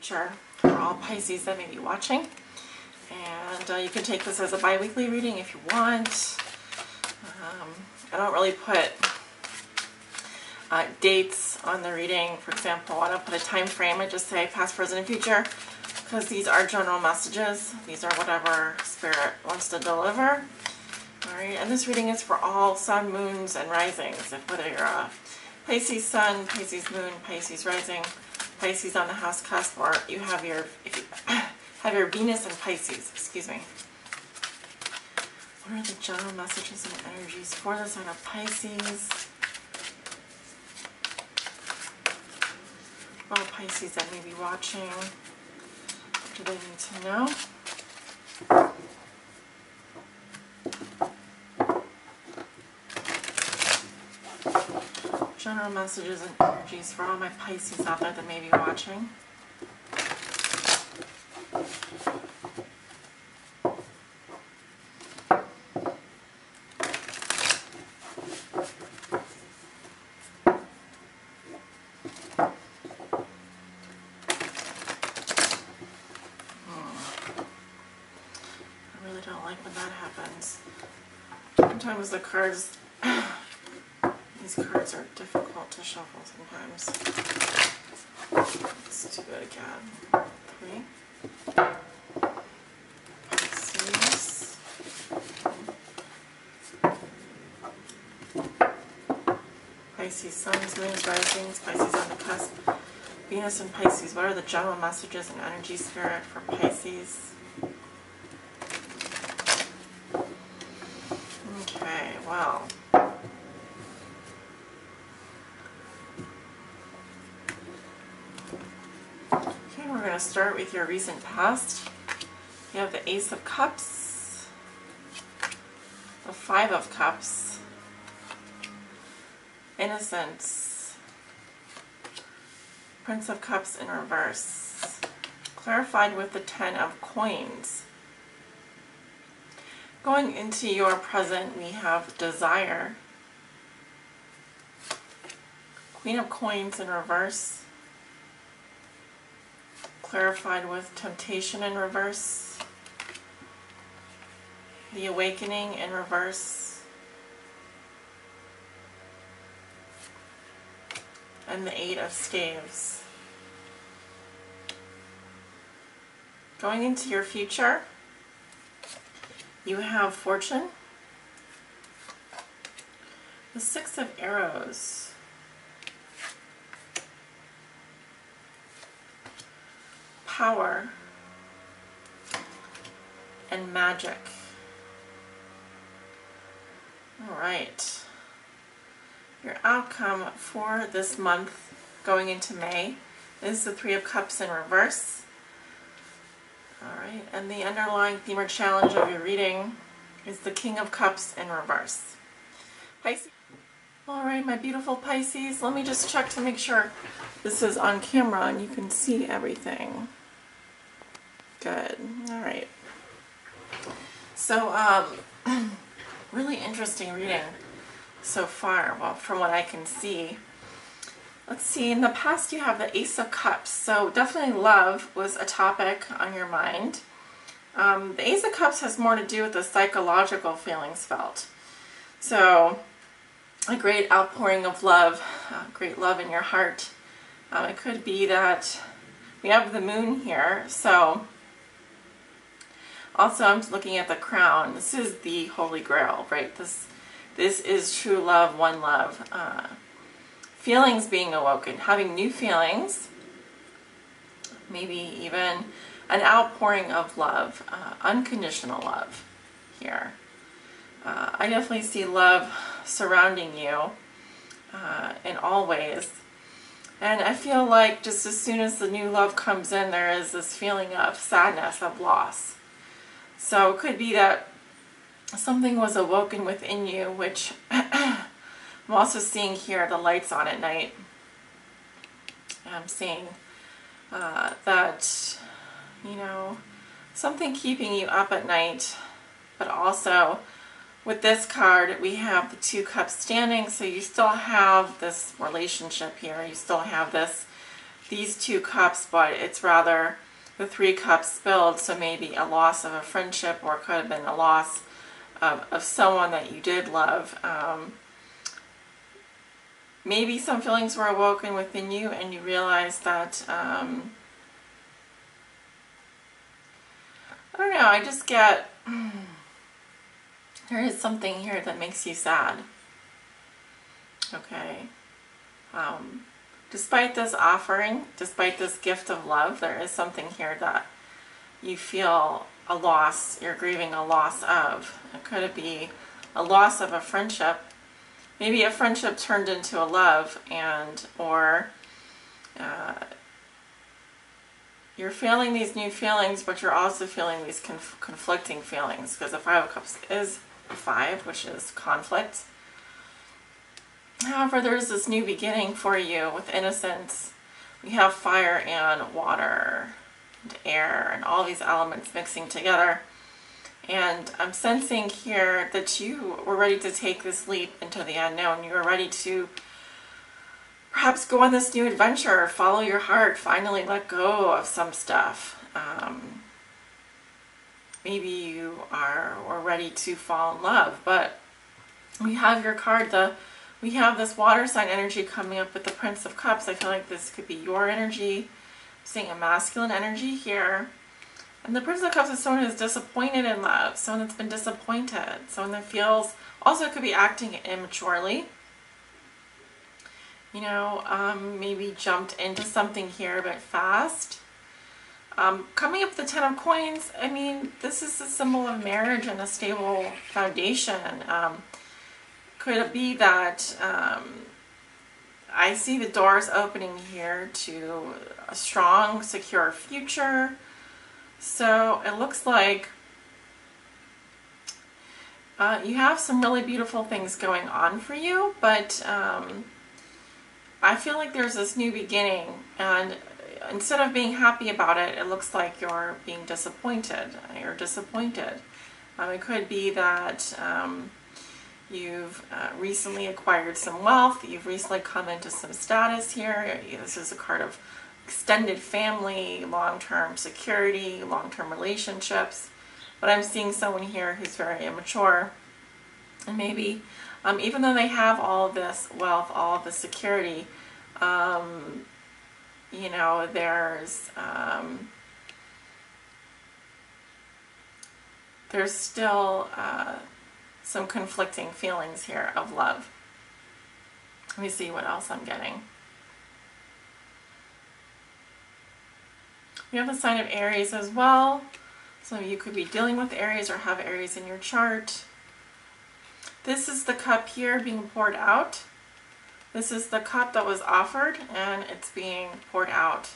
future for all Pisces that may be watching. And you can take this as a bi-weekly reading if you want. I don't really put dates on the reading. For example, I don't put a time frame. I just say past, present, and future, because these are general messages. These are whatever Spirit wants to deliver. Alright, and this reading is for all sun, moons, and risings. If whether you're a Pisces sun, Pisces moon, Pisces rising, Pisces on the house cusp, or you have your, if you have your Venus in Pisces, excuse me. What are the general messages and energies for the sign of Pisces? For all Pisces that may be watching, what do they need to know? General messages and energies for all my Pisces out there that may be watching. I really don't like when that happens. Sometimes the cards, these cards are difficult to shuffle sometimes. Let's do it again. 3. Pisces. Pisces suns, moons, risings, Pisces on the cusp, Venus and Pisces. What are the general messages and energy, Spirit, for Pisces? Okay, well. Okay, we're going to start with your recent past. You have the Ace of Cups, the Five of Cups, Innocence, Prince of Cups in reverse, clarified with the Ten of Coins. Going into your present, we have Desire, Queen of Coins in reverse, clarified with Temptation in reverse, the Awakening in reverse, and the Eight of Staves. Going into your future, you have Fortune, the Six of Arrows, Power, and Magic. All right. Your outcome for this month going into May is the Three of Cups in reverse. Alright, and the underlying theme or challenge of your reading is the King of Cups in reverse. Pisces. Alright, my beautiful Pisces, let me just check to make sure this is on camera and you can see everything. Good. Alright. So, really interesting reading so far, well, from what I can see. Let's see, in the past you have the Ace of Cups, so definitely love was a topic on your mind. The Ace of Cups has more to do with the psychological feelings felt. So, a great outpouring of love, great love in your heart. It could be that we have the moon here, so also I'm looking at the crown. This is the Holy Grail, right? This is true love, one love. Feelings being awoken, having new feelings, maybe even an outpouring of love, unconditional love here. I definitely see love surrounding you in all ways. And I feel like just as soon as the new love comes in, there is this feeling of sadness, of loss. So it could be that something was awoken within you, which I'm also seeing here the lights on at night. I'm seeing that, you know, something keeping you up at night, but also with this card we have the Two Cups standing, so you still have this relationship here, you still have this these 2 cups, but it's rather the 3 cups spilled, so maybe a loss of a friendship, or it could have been a loss of someone that you did love. Maybe some feelings were awoken within you and you realized that, I don't know, I just get, there is something here that makes you sad. Okay. Despite this offering, despite this gift of love, there is something here that you feel a loss, you're grieving a loss of. It could be a loss of a friendship. Maybe a friendship turned into a love, or you're feeling these new feelings, but you're also feeling these conflicting feelings, because the 5 of Cups is 5, which is conflict. However, there's this new beginning for you with innocence. We have fire and water and air and all these elements mixing together. And I'm sensing here that you were ready to take this leap into the unknown. You were ready to perhaps go on this new adventure, follow your heart, finally let go of some stuff. Maybe you were ready to fall in love, but we have your card, we have this water sign energy coming up with the Prince of Cups. I feel like this could be your energy. I'm seeing a masculine energy here. And the Prince of Cups is someone who's disappointed in love, someone that's been disappointed, someone that feels, also could be acting immaturely. You know, maybe jumped into something here a bit fast. Coming up with the 10 of Coins, I mean, this is a symbol of marriage and a stable foundation. Could it be that I see the doors opening here to a strong, secure future? So it looks like you have some really beautiful things going on for you, but I feel like there's this new beginning, and instead of being happy about it, it looks like you're being disappointed. You're disappointed. It could be that you've recently acquired some wealth, you've recently come into some status here. This is a card of extended family, long-term security, long-term relationships. But I'm seeing someone here who's very immature. And maybe, even though they have all of this wealth, all of the security, you know, there's still some conflicting feelings here of love. Let me see what else I'm getting. We have the sign of Aries as well. So you could be dealing with Aries or have Aries in your chart. This is the cup here being poured out. This is the cup that was offered and it's being poured out.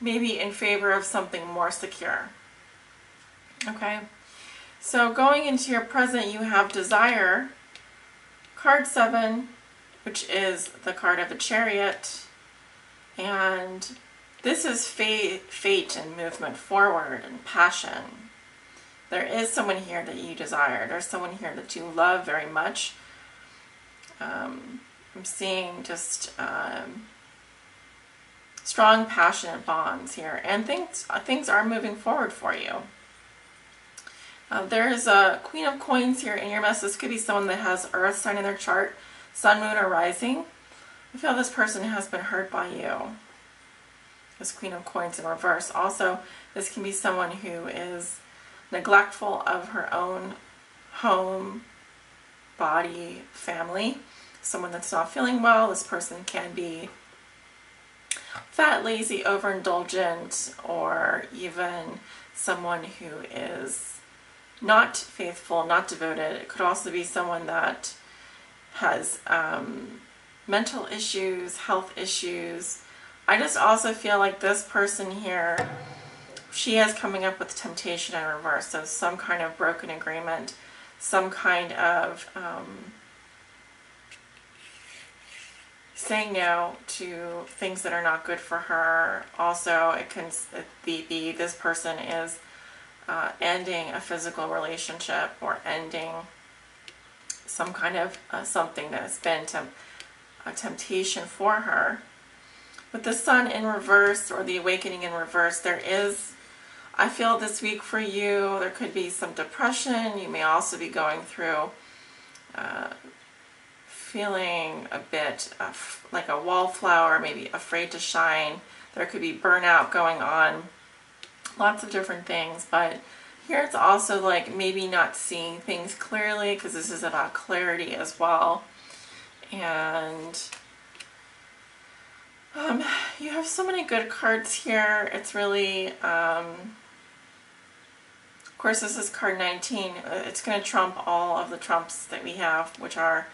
Maybe in favor of something more secure. Okay. So going into your present, you have Desire, card 7, which is the card of the Chariot. And this is fate and movement forward and passion. There is someone here that you desire. There's someone here that you love very much. I'm seeing just strong, passionate bonds here. And things are moving forward for you. There's a Queen of Coins here in your mess. This could be someone that has Earth sign in their chart, Sun, Moon, or Rising. I feel this person has been hurt by you. This Queen of Coins in reverse. Also, this can be someone who is neglectful of her own home, body, family. Someone that's not feeling well. This person can be fat, lazy, overindulgent, or even someone who is not faithful, not devoted. It could also be someone that has mental issues, health issues. I just also feel like this person here, she is coming up with temptation in reverse. So some kind of broken agreement, some kind of saying no to things that are not good for her. Also, it can be this person is ending a physical relationship or ending some kind of something that has been a temptation for her. With the Sun in reverse, or the Awakening in reverse, there is, I feel this week for you, there could be some depression. You may also be going through feeling a bit like a wallflower, maybe afraid to shine. There could be burnout going on. Lots of different things, but here it's also like maybe not seeing things clearly, because this is about clarity as well. And you have so many good cards here. It's really, of course, this is card 19. It's going to trump all of the trumps that we have, which are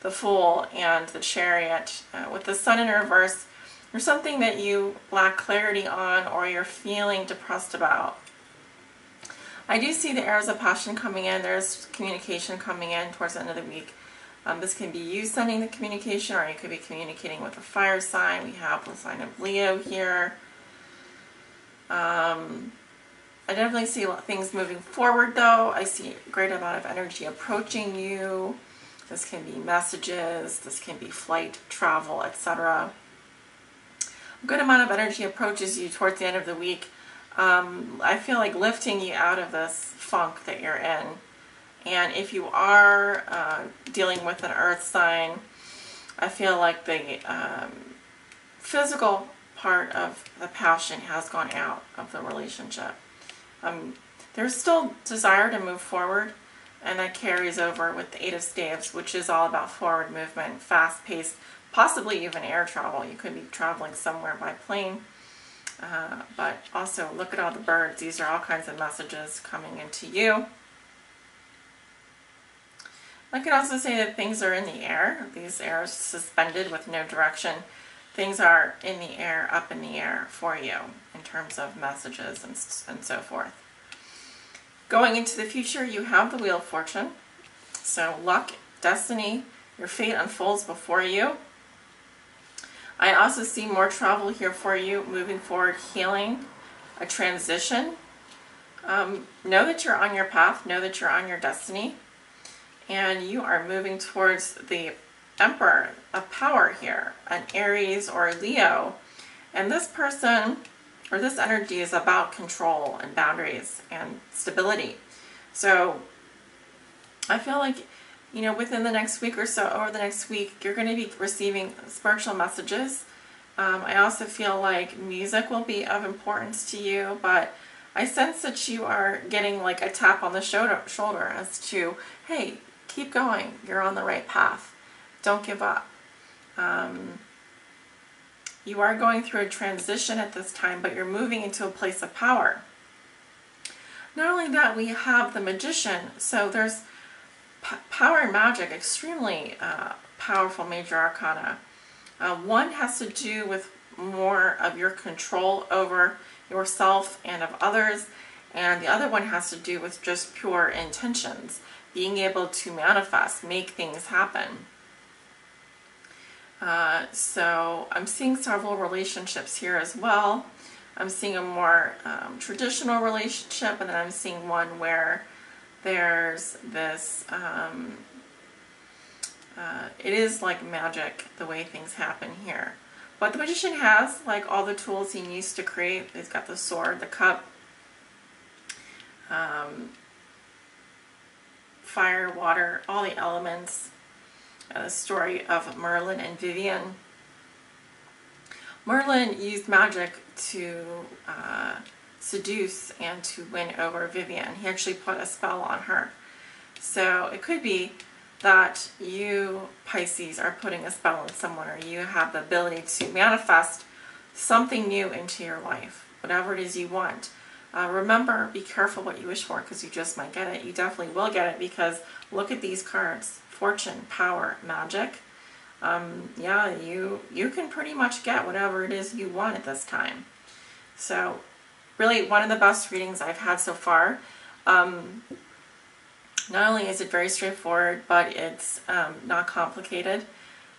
the Fool and the Chariot. With the Sun in reverse, there's something that you lack clarity on, or you're feeling depressed about. I do see the arrows of passion coming in. There's communication coming in towards the end of the week. This can be you sending the communication, or you could be communicating with a fire sign. We have the sign of Leo here. I definitely see things moving forward, though. I see a great amount of energy approaching you. This can be messages. This can be flight, travel, etc. A good amount of energy approaches you towards the end of the week. I feel like lifting you out of this funk that you're in. And if you are dealing with an earth sign, I feel like the physical part of the passion has gone out of the relationship. There's still desire to move forward, and that carries over with the Eight of Staves, which is all about forward movement, fast-paced, possibly even air travel. You could be traveling somewhere by plane. But also, look at all the birds. These are all kinds of messages coming into you. I could also say that things are in the air. These arrows suspended with no direction. Things are in the air, up in the air for you in terms of messages and so forth. Going into the future, you have the Wheel of Fortune. So luck, destiny, your fate unfolds before you. I also see more travel here for you, moving forward, healing, a transition. Know that you're on your path, know that you're on your destiny, and you are moving towards the Emperor of power here, an Aries or a Leo. And this person, or this energy, is about control and boundaries and stability. So I feel like, you know, within the next week or so, over the next week, you're going to be receiving spiritual messages. I also feel like music will be of importance to you, but I sense that you are getting like a tap on the shoulder as to, hey, keep going. You're on the right path. Don't give up. You are going through a transition at this time, but you're moving into a place of power. Not only that, we have the Magician. So there's power and magic, extremely powerful major arcana. One has to do with more of your control over yourself and of others, and the other one has to do with just pure intentions, being able to manifest, make things happen. So I'm seeing several relationships here as well. I'm seeing a more traditional relationship, and then I'm seeing one where there's this, it is like magic the way things happen here. But the Magician has like all the tools he needs to create. He's got the sword, the cup, fire, water, all the elements. The story of Merlin and Vivian. Merlin used magic to seduce and to win over Vivian. He actually put a spell on her. So it could be that you, Pisces, are putting a spell on someone, or you have the ability to manifest something new into your life, whatever it is you want. Remember, be careful what you wish for, because you just might get it. You definitely will get it, because look at these cards. Fortune, power, magic. Yeah, you can pretty much get whatever it is you want at this time. So really one of the best readings I've had so far. Not only is it very straightforward, but it's not complicated,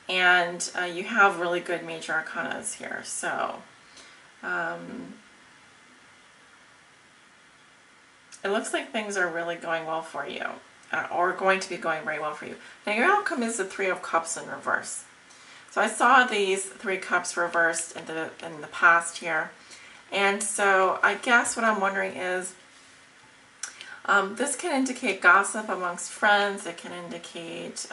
and you have really good major arcanas here. So it looks like things are really going well for you. Or going to be going very well for you. Now your outcome is the Three of Cups in reverse. So I saw these Three Cups reversed in the past here. And so I guess what I'm wondering is, this can indicate gossip amongst friends. It can indicate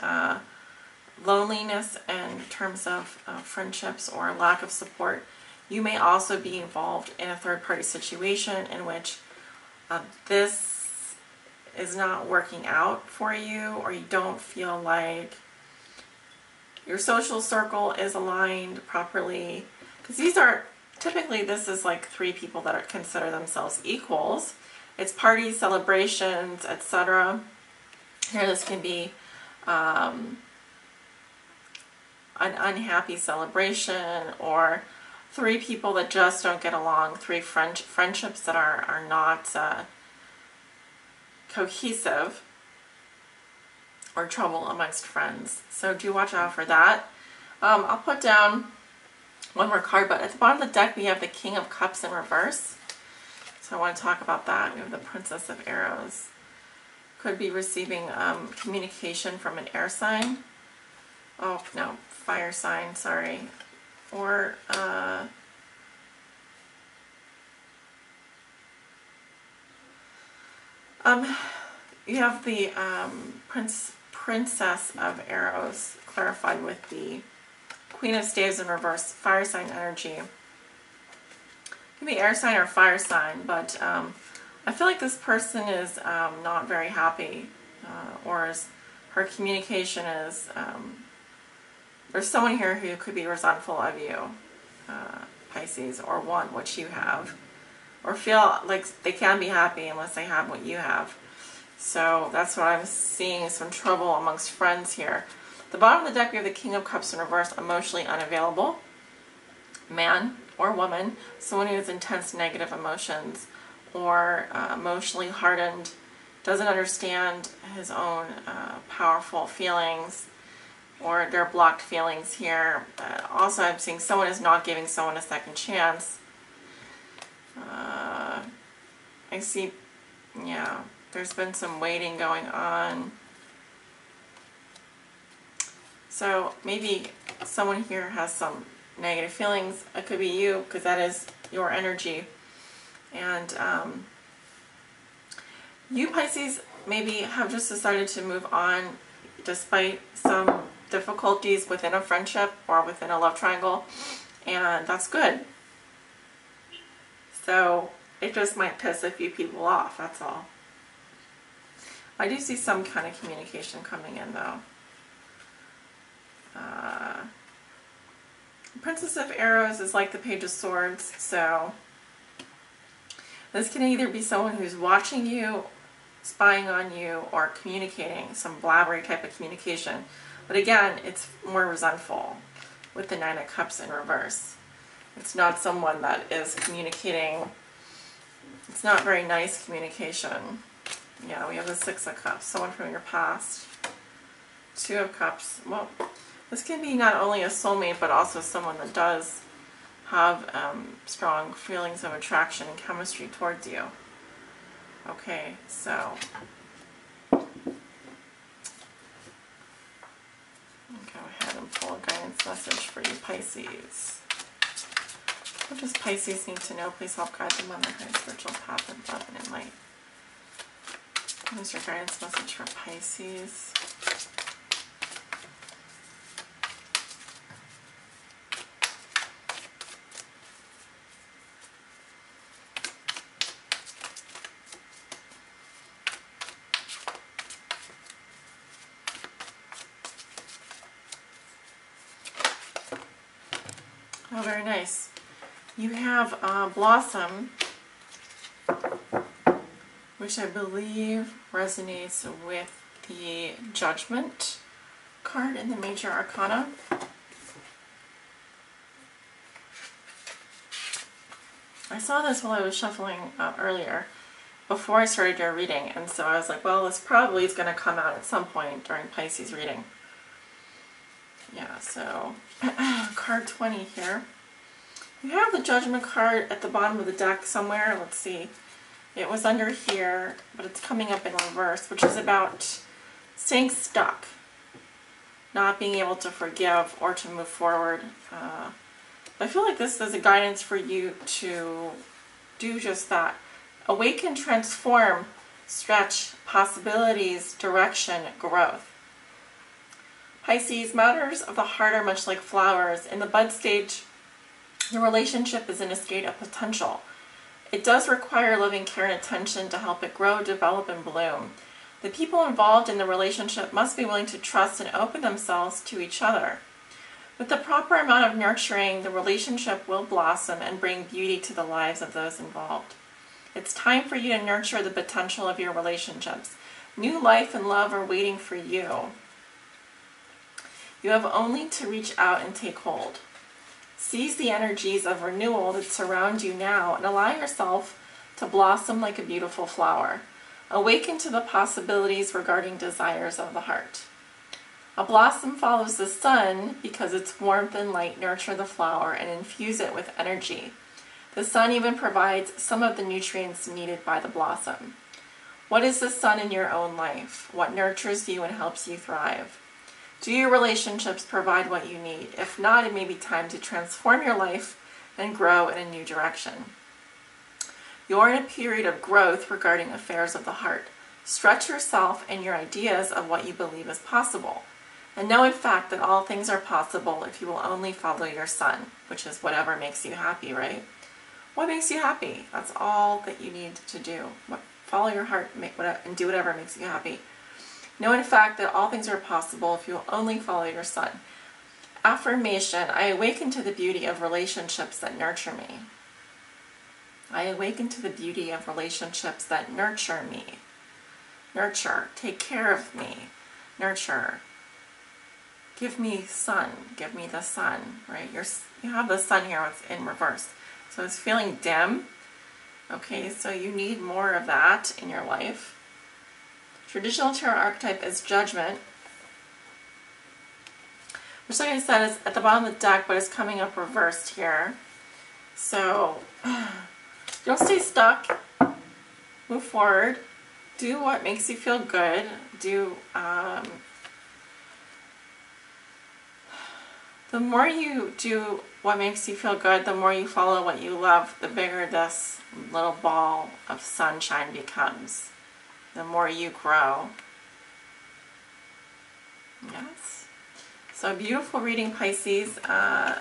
loneliness in terms of friendships or lack of support. You may also be involved in a third-party situation in which this is not working out for you, or you don't feel like your social circle is aligned properly. Because these are, typically this is like three people that are, consider themselves equals. It's parties, celebrations, etc. Here this can be an unhappy celebration, or three people that just don't get along, three friendships that are not cohesive, or trouble amongst friends. So do watch out for that. I'll put down one more card, but at the bottom of the deck we have the King of Cups in reverse. So I want to talk about that. We have the Princess of Arrows. Could be receiving communication from an air sign. Oh, no, fire sign, sorry. Or you have the Princess of Arrows clarified with the Queen of Staves in reverse, fire sign energy. It can be air sign or fire sign, but I feel like this person is not very happy, or her communication is, there's someone here who could be resentful of you, Pisces, or want what you have, or feel like they can't be happy unless they have what you have. So that's what I'm seeing, some trouble amongst friends here. The bottom of the deck we have the King of Cups in reverse, emotionally unavailable, man or woman, someone who has intense negative emotions, or emotionally hardened, doesn't understand his own powerful feelings, or their blocked feelings here. Also, I'm seeing someone is not giving someone a second chance. I see, yeah, there's been some waiting going on. So maybe someone here has some negative feelings. It could be you, because that is your energy. And you, Pisces, maybe have just decided to move on despite some difficulties within a friendship or within a love triangle, and that's good. So it just might piss a few people off, that's all. I do see some kind of communication coming in, though. Princess of Arrows is like the Page of Swords, so this can either be someone who's watching you, spying on you, or communicating, some blabbery type of communication. But again, it's more resentful with the Nine of Cups in reverse. It's not someone that is communicating, it's not very nice communication. Yeah, we have the Six of Cups, someone from your past. Two of Cups, well, this can be not only a soulmate, but also someone that does have strong feelings of attraction and chemistry towards you. Okay, so I'll go ahead and pull a guidance message for you, Pisces. What does Pisces need to know? Please help guide them on their high spiritual path of love and light. What is your guidance message for Pisces? Oh, very nice. You have Blossom, which I believe resonates with the Judgment card in the Major Arcana. I saw this while I was shuffling earlier, before I started your reading, and so I was like, well, this probably is going to come out at some point during Pisces reading. Yeah, so card 20 here. You have the Judgment card at the bottom of the deck somewhere. Let's see. It was under here, but it's coming up in reverse, which is about staying stuck. not being able to forgive or to move forward. I feel like this is a guidance for you to do just that. Awaken, transform, stretch, possibilities, direction, growth. Pisces, matters of the heart are much like flowers. In the bud stage, the relationship is in a state of potential. It does require loving care and attention to help it grow, develop, and bloom. The people involved in the relationship must be willing to trust and open themselves to each other. With the proper amount of nurturing, the relationship will blossom and bring beauty to the lives of those involved. It's time for you to nurture the potential of your relationships. New life and love are waiting for you. You have only to reach out and take hold. Seize the energies of renewal that surround you now and allow yourself to blossom like a beautiful flower. Awaken to the possibilities regarding desires of the heart. A blossom follows the sun because its warmth and light nurture the flower and infuse it with energy. The sun even provides some of the nutrients needed by the blossom. What is the sun in your own life? What nurtures you and helps you thrive? Do your relationships provide what you need? If not, it may be time to transform your life and grow in a new direction. You're in a period of growth regarding affairs of the heart. Stretch yourself and your ideas of what you believe is possible. And know in fact that all things are possible if you will only follow your sun, which is whatever makes you happy, right? What makes you happy? That's all that you need to do. Follow your heart and do whatever makes you happy. Know in fact that all things are possible if you will only follow your sun. Affirmation: I awaken to the beauty of relationships that nurture me. I awaken to the beauty of relationships that nurture me. Nurture. Take care of me. Nurture. Give me sun. Give me the sun, right? You have the sun here, it's in reverse. So it's feeling dim. Okay, so you need more of that in your life. Traditional tarot archetype is Judgment, which, like I said, is at the bottom of the deck, but it's coming up reversed here. So don't stay stuck. Move forward. Do what makes you feel good. The more you do what makes you feel good, the more you follow what you love, the bigger this little ball of sunshine becomes. The more you grow. Yes. So beautiful reading, Pisces. I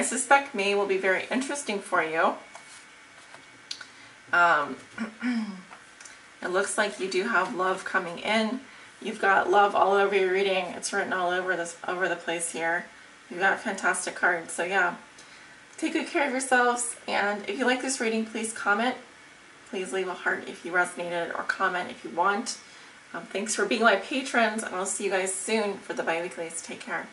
suspect May will be very interesting for you. It looks like you do have love coming in. You've got love all over your reading. It's written all over the place here. You've got fantastic cards. So yeah, take good care of yourselves. And if you like this reading, please comment. Please leave a heart if you resonated, or comment if you want. Thanks for being my patrons, and I'll see you guys soon for the bi-weeklies. Take care.